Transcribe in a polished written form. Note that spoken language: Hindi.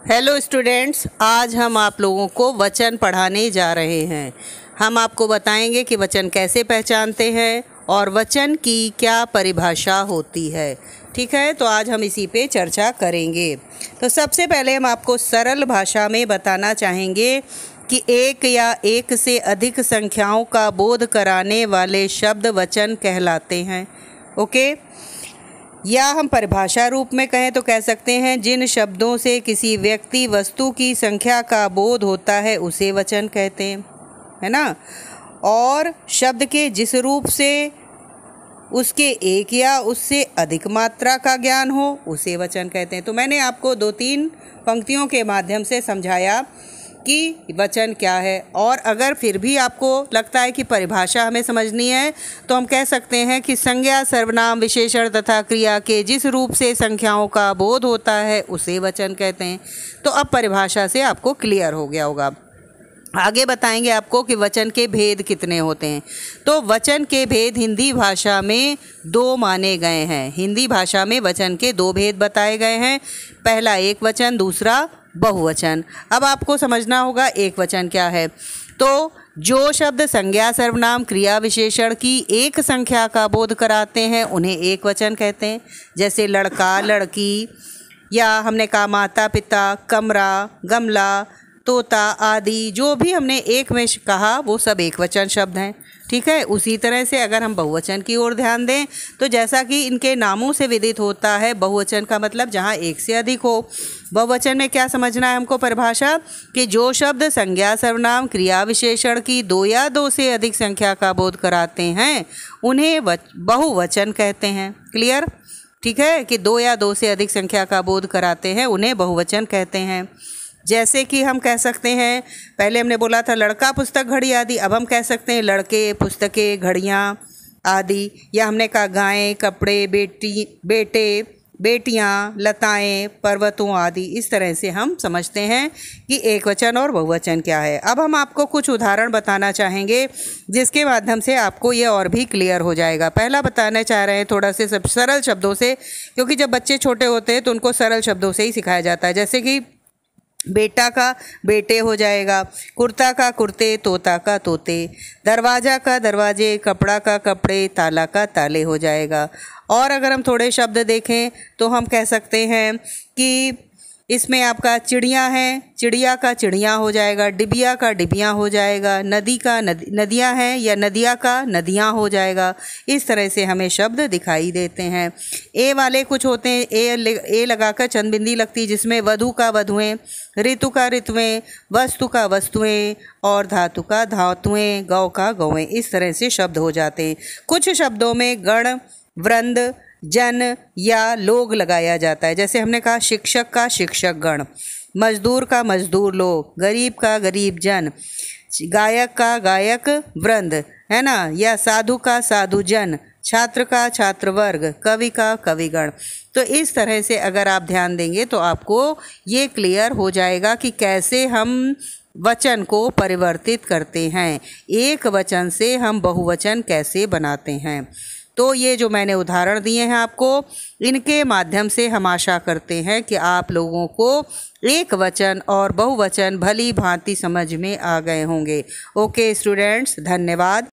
हेलो स्टूडेंट्स, आज हम आप लोगों को वचन पढ़ाने जा रहे हैं। हम आपको बताएंगे कि वचन कैसे पहचानते हैं और वचन की क्या परिभाषा होती है। ठीक है, तो आज हम इसी पे चर्चा करेंगे। तो सबसे पहले हम आपको सरल भाषा में बताना चाहेंगे कि एक या एक से अधिक संख्याओं का बोध कराने वाले शब्द वचन कहलाते हैं। ओके, या हम परिभाषा रूप में कहें तो कह सकते हैं जिन शब्दों से किसी व्यक्ति वस्तु की संख्या का बोध होता है उसे वचन कहते हैं, है ना। और शब्द के जिस रूप से उसके एक या उससे अधिक मात्रा का ज्ञान हो उसे वचन कहते हैं। तो मैंने आपको 2-3 पंक्तियों के माध्यम से समझाया कि वचन क्या है। और अगर फिर भी आपको लगता है कि परिभाषा हमें समझनी है तो हम कह सकते हैं कि संज्ञा, सर्वनाम, विशेषण तथा क्रिया के जिस रूप से संख्याओं का बोध होता है उसे वचन कहते हैं। तो अब परिभाषा से आपको क्लियर हो गया होगा। आगे बताएंगे आपको कि वचन के भेद कितने होते हैं। तो वचन के भेद हिंदी भाषा में 2 माने गए हैं। हिंदी भाषा में वचन के 2 भेद बताए गए हैं। पहला एक वचन, दूसरा बहुवचन। अब आपको समझना होगा एक वचन क्या है। तो जो शब्द संज्ञा, सर्वनाम, क्रिया, विशेषण की एक संख्या का बोध कराते हैं उन्हें एक वचन कहते हैं। जैसे लड़का, लड़की, या हमने कहा माता पिता, कमरा, गमला, तोता आदि, जो भी हमने एक में कहा वो सब एक वचन शब्द हैं। ठीक है, उसी तरह से अगर हम बहुवचन की ओर ध्यान दें तो जैसा कि इनके नामों से विदित होता है, बहुवचन का मतलब जहाँ एक से अधिक हो। बहुवचन में क्या समझना है हमको परिभाषा कि जो शब्द संज्ञा, सर्वनाम, क्रिया, विशेषण की 2 या 2 से अधिक संख्या का बोध कराते हैं उन्हें बहुवचन कहते हैं। क्लियर? ठीक है, कि 2 या 2 से अधिक संख्या का बोध कराते हैं उन्हें बहुवचन कहते हैं। जैसे कि हम कह सकते हैं, पहले हमने बोला था लड़का, पुस्तक, घड़ी आदि, अब हम कह सकते हैं लड़के, पुस्तकें, घड़ियाँ आदि। या हमने कहा गायें, कपड़े, बेटे, बेटियाँ, लताएं, पर्वतों आदि। इस तरह से हम समझते हैं कि एक वचन और बहुवचन क्या है। अब हम आपको कुछ उदाहरण बताना चाहेंगे जिसके माध्यम से आपको ये और भी क्लियर हो जाएगा। पहला बताना चाह रहे हैं थोड़ा से सब सरल शब्दों से, क्योंकि जब बच्चे छोटे होते हैं तो उनको सरल शब्दों से ही सिखाया जाता है। जैसे कि बेटा का बेटे हो जाएगा, कुर्ता का कुर्ते, तोता का तोते, दरवाज़ा का दरवाजे, कपड़ा का कपड़े, ताला का ताले हो जाएगा। और अगर हम थोड़े शब्द देखें तो हम कह सकते हैं कि इसमें आपका चिड़िया है, चिड़िया का चिड़िया हो जाएगा, डिबिया का डिबिया हो जाएगा, नदी का नदियाँ हैं या नदिया का नदियाँ हो जाएगा। इस तरह से हमें शब्द दिखाई देते हैं। ए वाले कुछ होते हैं, ए लगाकर चंद बिंदी लगती, जिसमें वधु का वधुएं, ऋतु का ऋतुएं, वस्तु का वस्तुएं और धातु का धातुएं, गौ का गौएं। इस तरह से शब्द हो जाते हैं। कुछ शब्दों में गण, वृंद, जन या लोग लगाया जाता है। जैसे हमने कहा शिक्षक का शिक्षक गण, मजदूर का मजदूर लोग, गरीब का गरीब जन, गायक का गायक वृंद, है ना, या साधु का साधु जन, छात्र का छात्र वर्ग, कवि का कविगण। तो इस तरह से अगर आप ध्यान देंगे तो आपको ये क्लियर हो जाएगा कि कैसे हम वचन को परिवर्तित करते हैं, एक वचन से हम बहुवचन कैसे बनाते हैं। तो ये जो मैंने उदाहरण दिए हैं आपको, इनके माध्यम से हम आशा करते हैं कि आप लोगों को एक वचन और बहुवचन भली भांति समझ में आ गए होंगे। ओके स्टूडेंट्स, धन्यवाद।